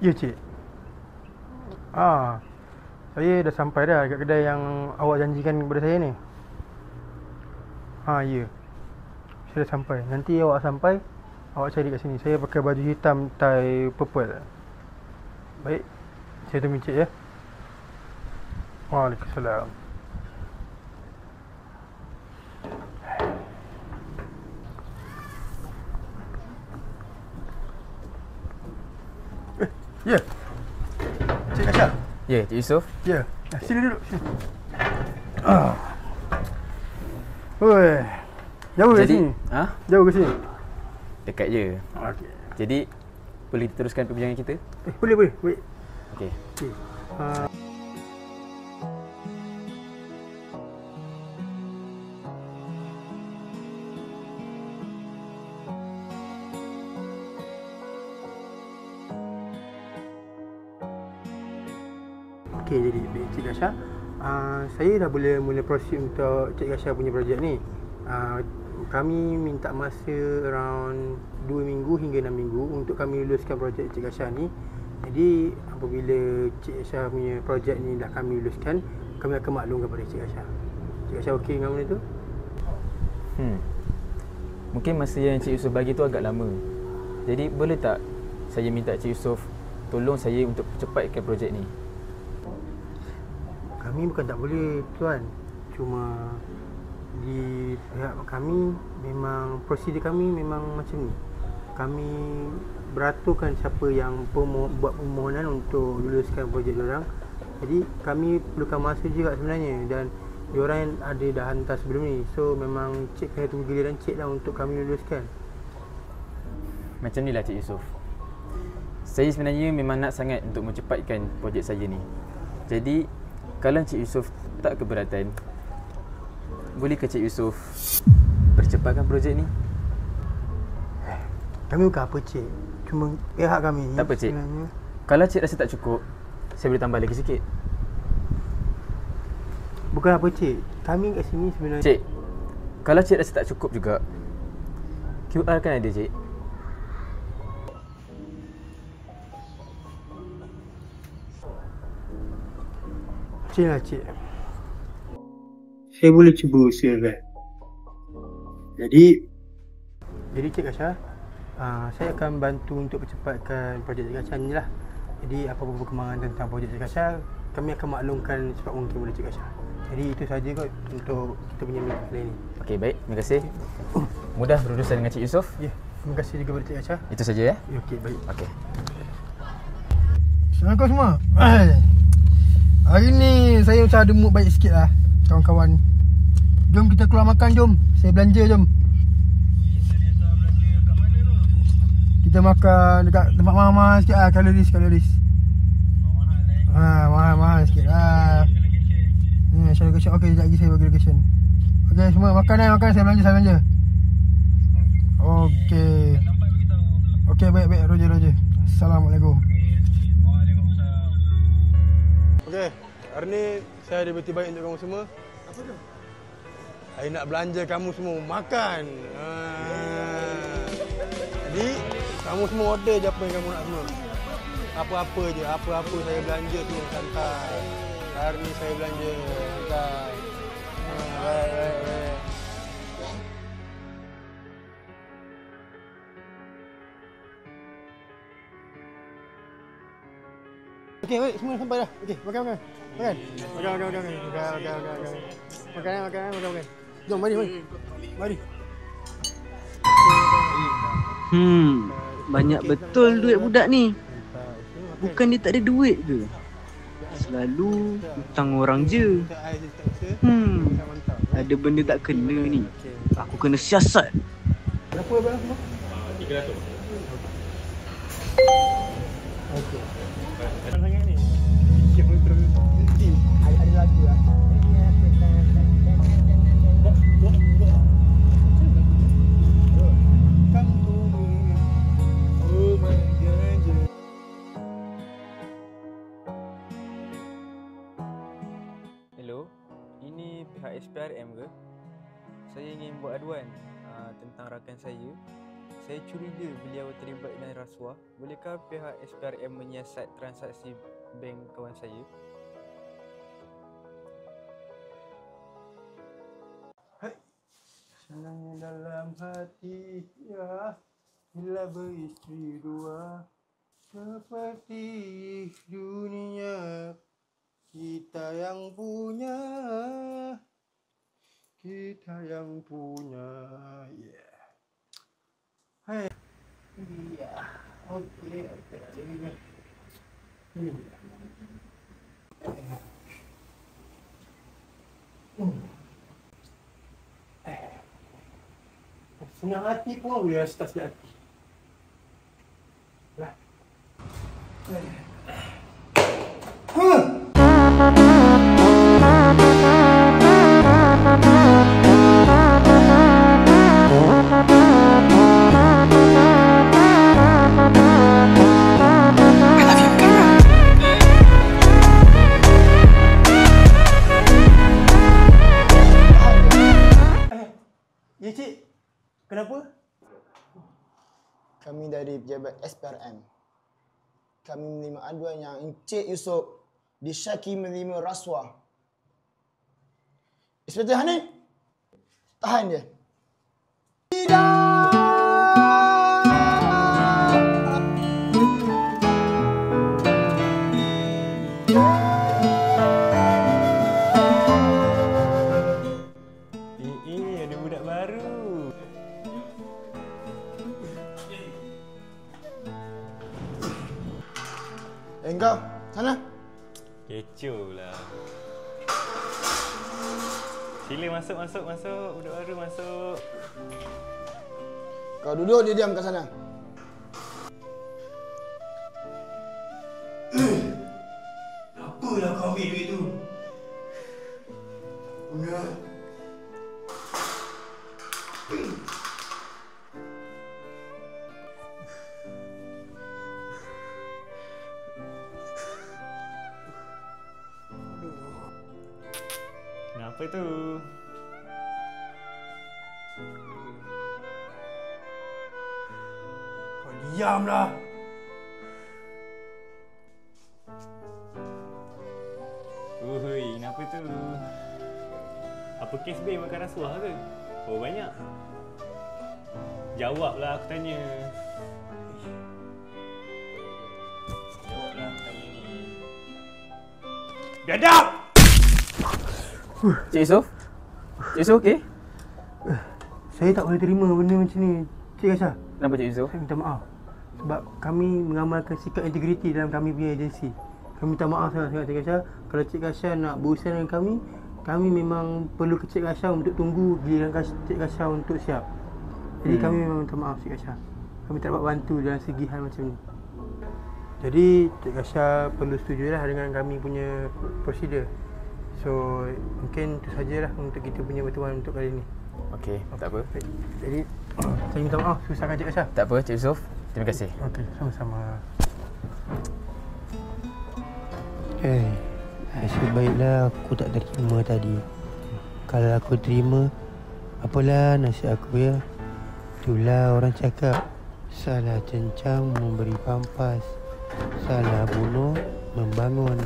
Ya cik. Saya dah sampai dah kat kedai yang awak janjikan kepada saya ni. Ya. Saya dah sampai. Nanti awak sampai, awak cari kat sini. Saya pakai baju hitam tie purple. Baik. Saya tunggu cik ya. Waalaikumsalam. Ya. Cik Kasha. Ya, Cik Yusof. Ya. Sini duduk. Sini. Oi. Jauh ke sini? Jauh ke sini? Dekat je. Okey. Jadi, boleh teruskan perbincangan kita? Boleh. Baik. Okey. Okey. Okey, jadi Cik Kasha, saya dah boleh mula proceed untuk Cik Kasha punya projek ni. Kami minta masa around 2 minggu hingga 6 minggu untuk kami luluskan projek Cik Kasha ni. Jadi apabila Cik Kasha punya projek ni dah kami luluskan, kami akan maklum kepada Cik Kasha. Cik Kasha okey dengan benda tu? Mungkin masa yang Cik Yusof bagi tu agak lama. Jadi boleh tak saya minta Cik Yusof tolong saya untuk cepatkan projek ni? Kami bukan tak boleh tuan. Cuma di pihak kami memang prosedur kami memang macam ni. Kami beraturkan siapa yang buat permohonan untuk luluskan projek diorang. Jadi kami perlukan masa juga sebenarnya, dan diorang ada dah hantar sebelum ni. So memang cik kena tunggu giliran cik lah untuk kami luluskan. Macam ni lah Cik Yusof. Saya sebenarnya memang nak sangat untuk mencepatkan projek saya ni. Jadi kalau Cik Yusof tak keberatan, bolehkah Cik Yusof percepatkan projek ni? Kami bukan apa cik, cuma pihak kami tak apa cik sebenarnya. Kalau cik rasa tak cukup, saya boleh tambah lagi sikit. Bukan apa cik, kami kat sini sebenarnya. Cik, kalau cik rasa tak cukup juga, QR kan ada cik? Cik lah cik, saya boleh cuba usahakan. Jadi Cik Kasha, saya akan bantu untuk percepatkan projek Cik Kasha ni lah. Jadi apa-apa perkembangan tentang projek Cik Kasha, kami akan maklumkan secepat mungkin kepada Cik Kasha. Jadi itu saja kot untuk kita punya meeting kali ni. Okey, baik. Terima kasih. Mudah berurusan dengan Cik Yusof. Ya, terima kasih juga kepada Cik Kasha. Itu saja ya? Okey, baik. Okey. Assalamualaikum semua. Hari ni saya macam ada mood baik sikit lah kawan-kawan. Jom kita keluar makan, jom. Saya belanja, jom. Kita makan dekat tempat mahal-mahal sikit lah. Kaloris. Mahal sikit lah. Share location. Okey, sekejap lagi saya bagi location. Okey, semua makan saya belanja. Okey. Okey, baik. Roger. Assalamualaikum. Okey, hari ni saya ada berita baik untuk kamu semua. Apa tu? Saya nak belanja kamu semua makan. Jadi, kamu semua order je apa yang kamu nak semua. Apa-apa je, apa-apa saya belanja tu santai. Hari ni saya belanja santai. Baik. Okey, baik, semua sampai dah. Okey, makan. Makan. Jom, mari. Banyak betul duit budak ni. Bukan dia tak ada duit ke? Selalu hutang orang je. Ada benda tak kena ni. Aku kena siasat. Berapa abang semua? 300. Okey. Sangat ni. Ada lagu lah. Hello, ini pihak SPRM ke? Saya ingin buat aduan tentang rakan saya. Saya curiga beliau terlibat dengan rasuah. Bolehkah pihak SPRM menyiasat transaksi bank kawan saya? Senangnya dalam hati ya, bila beristri dua, seperti dunia kita yang punya, yeah. Hai, iya, oke. Senang hati pun boleh rasa tak sedap hati. Lah. Ya cik, kenapa? Kami dari pejabat SPRM. Kami menerima aduan yang Encik Yusof disyaki menerima rasuah. Inspektor Hanif, tahan dia. Ada budak baru. Engkau, sana. Kecoh lah. Sila masuk. Budak baru masuk. Kau duduk, dia diam kat sana. Apalah kau ambil duit tu? Enggak. Kenapa tu? Kau diamlah. Oi, kenapa tu? Apa kes bank makan rasuah ke? Oh, banyak. Jawablah aku tanya. Jawablah aku tanya ni. Biadab! Cik Yusof? Cik Yusof okey? Saya tak boleh terima benda macam ni. Cik Kasha, Kenapa Cik Yusof? saya minta maaf. Sebab kami mengamalkan sikap integriti dalam kami punya agensi. Kami minta maaf sangat Cik Kasha. Kalau Cik Kasha nak berurusan dengan kami memang perlu ke Cik Kasha untuk tunggu giliran Cik Kasha untuk siap. Jadi kami memang minta maaf Cik Kasha. Kami tak dapat bantu dalam segi hal macam ni. Jadi Cik Kasha perlu setujulah dengan kami punya prosedur. So mungkin itu sajalah untuk kita punya pertemuan untuk kali ni. Okey, tak apa. Jadi saya minta maaf susahkan Cik Kasha. Tak apa Cik Yusof. Terima kasih. Okey, sama-sama. Nasib baiklah aku tak terima tadi. Kalau aku terima, apalah nasib aku ya. Itulah orang cakap, salah cencang memberi pampas, salah bunuh membangun.